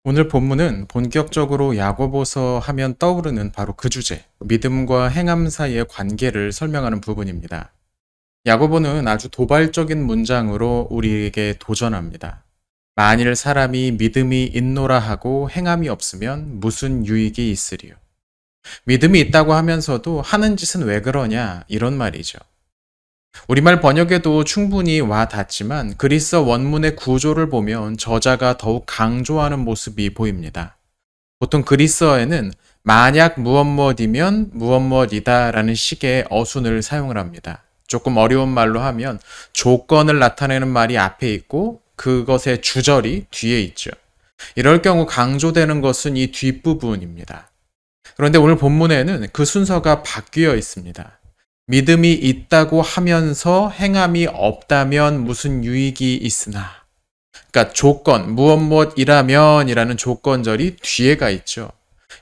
오늘 본문은 본격적으로 야고보서 하면 떠오르는 바로 그 주제, 믿음과 행함 사이의 관계를 설명하는 부분입니다. 야고보는 아주 도발적인 문장으로 우리에게 도전합니다. 만일 사람이 믿음이 있노라 하고 행함이 없으면 무슨 유익이 있으리요. 믿음이 있다고 하면서도 하는 짓은 왜 그러냐, 이런 말이죠. 우리말 번역에도 충분히 와 닿지만 그리스어 원문의 구조를 보면 저자가 더욱 강조하는 모습이 보입니다. 보통 그리스어에는 만약 무엇무엇이면 무엇무엇이다 라는 식의 어순을 사용을 합니다. 조금 어려운 말로 하면 조건을 나타내는 말이 앞에 있고 그것의 주절이 뒤에 있죠. 이럴 경우 강조되는 것은 이 뒷부분입니다. 그런데 오늘 본문에는 그 순서가 바뀌어 있습니다. 믿음이 있다고 하면서 행함이 없다면 무슨 유익이 있으나, 그러니까 조건, 무엇무엇이라면 이라는 조건절이 뒤에가 있죠.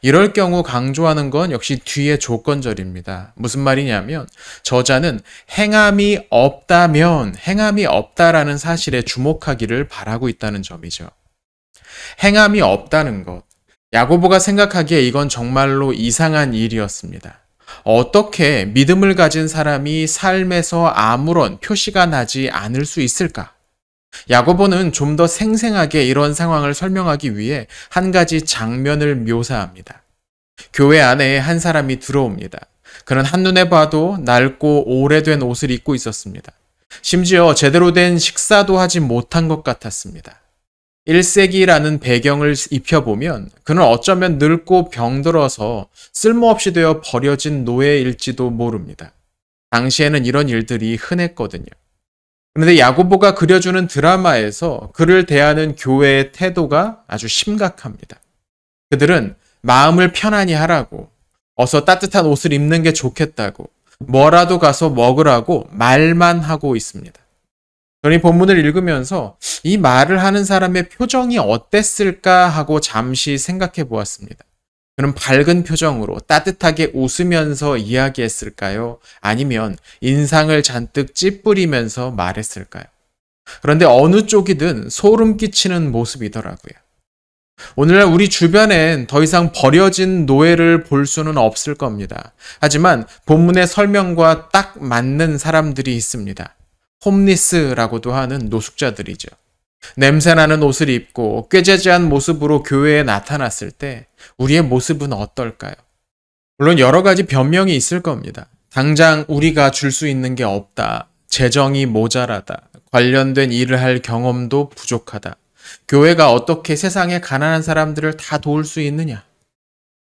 이럴 경우 강조하는 건 역시 뒤에 조건절입니다. 무슨 말이냐면 저자는 행함이 없다면, 행함이 없다라는 사실에 주목하기를 바라고 있다는 점이죠. 행함이 없다는 것, 야고보가 생각하기에 이건 정말로 이상한 일이었습니다. 어떻게 믿음을 가진 사람이 삶에서 아무런 표시가 나지 않을 수 있을까? 야고보는 좀 더 생생하게 이런 상황을 설명하기 위해 한 가지 장면을 묘사합니다. 교회 안에 한 사람이 들어옵니다. 그는 한눈에 봐도 낡고 오래된 옷을 입고 있었습니다. 심지어 제대로 된 식사도 하지 못한 것 같았습니다. 1세기라는 배경을 입혀보면 그는 어쩌면 늙고 병들어서 쓸모없이 되어 버려진 노예일지도 모릅니다. 당시에는 이런 일들이 흔했거든요. 그런데 야고보가 그려주는 드라마에서 그를 대하는 교회의 태도가 아주 심각합니다. 그들은 마음을 편안히 하라고, 어서 따뜻한 옷을 입는 게 좋겠다고, 뭐라도 가서 먹으라고 말만 하고 있습니다. 저는 이 본문을 읽으면서 이 말을 하는 사람의 표정이 어땠을까 하고 잠시 생각해 보았습니다. 그는 밝은 표정으로 따뜻하게 웃으면서 이야기했을까요? 아니면 인상을 잔뜩 찌푸리면서 말했을까요? 그런데 어느 쪽이든 소름 끼치는 모습이더라고요. 오늘날 우리 주변엔 더 이상 버려진 노예를 볼 수는 없을 겁니다. 하지만 본문의 설명과 딱 맞는 사람들이 있습니다. 홈리스라고도 하는 노숙자들이죠. 냄새나는 옷을 입고 꾀죄죄한 모습으로 교회에 나타났을 때 우리의 모습은 어떨까요? 물론 여러 가지 변명이 있을 겁니다. 당장 우리가 줄 수 있는 게 없다. 재정이 모자라다. 관련된 일을 할 경험도 부족하다. 교회가 어떻게 세상의 가난한 사람들을 다 도울 수 있느냐?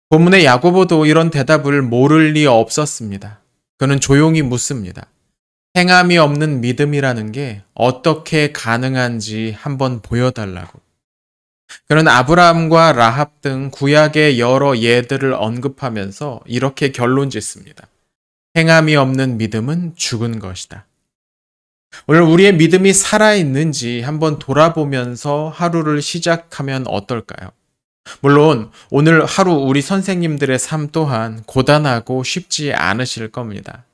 본문의 야고보도 이런 대답을 모를 리 없었습니다. 그는 조용히 묻습니다. 행함이 없는 믿음이라는 게 어떻게 가능한지 한번 보여달라고. 그는 아브라함과 라합 등 구약의 여러 예들을 언급하면서 이렇게 결론 짓습니다. 행함이 없는 믿음은 죽은 것이다. 오늘 우리의 믿음이 살아있는지 한번 돌아보면서 하루를 시작하면 어떨까요? 물론 오늘 하루 우리 선생님들의 삶 또한 고단하고 쉽지 않으실 겁니다.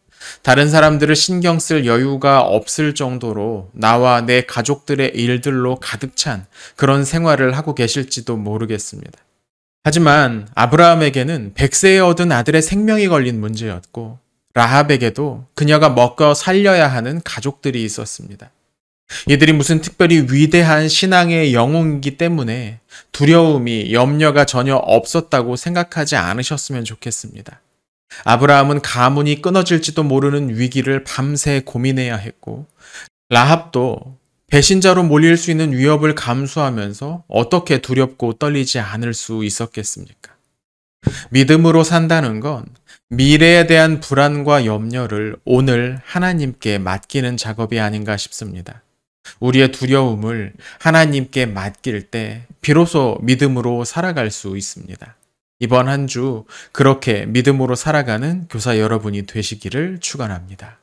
다른 사람들을 신경 쓸 여유가 없을 정도로 나와 내 가족들의 일들로 가득 찬 그런 생활을 하고 계실지도 모르겠습니다. 하지만 아브라함에게는 100세에 얻은 아들의 생명이 걸린 문제였고 라합에게도 그녀가 먹고 살려야 하는 가족들이 있었습니다. 이들이 무슨 특별히 위대한 신앙의 영웅이기 때문에 두려움이 염려가 전혀 없었다고 생각하지 않으셨으면 좋겠습니다. 아브라함은 가문이 끊어질지도 모르는 위기를 밤새 고민해야 했고 라합도 배신자로 몰릴 수 있는 위협을 감수하면서 어떻게 두렵고 떨리지 않을 수 있었겠습니까? 믿음으로 산다는 건 미래에 대한 불안과 염려를 오늘 하나님께 맡기는 작업이 아닌가 싶습니다. 우리의 두려움을 하나님께 맡길 때 비로소 믿음으로 살아갈 수 있습니다. 이번 한 주 그렇게 믿음으로 살아가는 교사 여러분이 되시기를 축원합니다.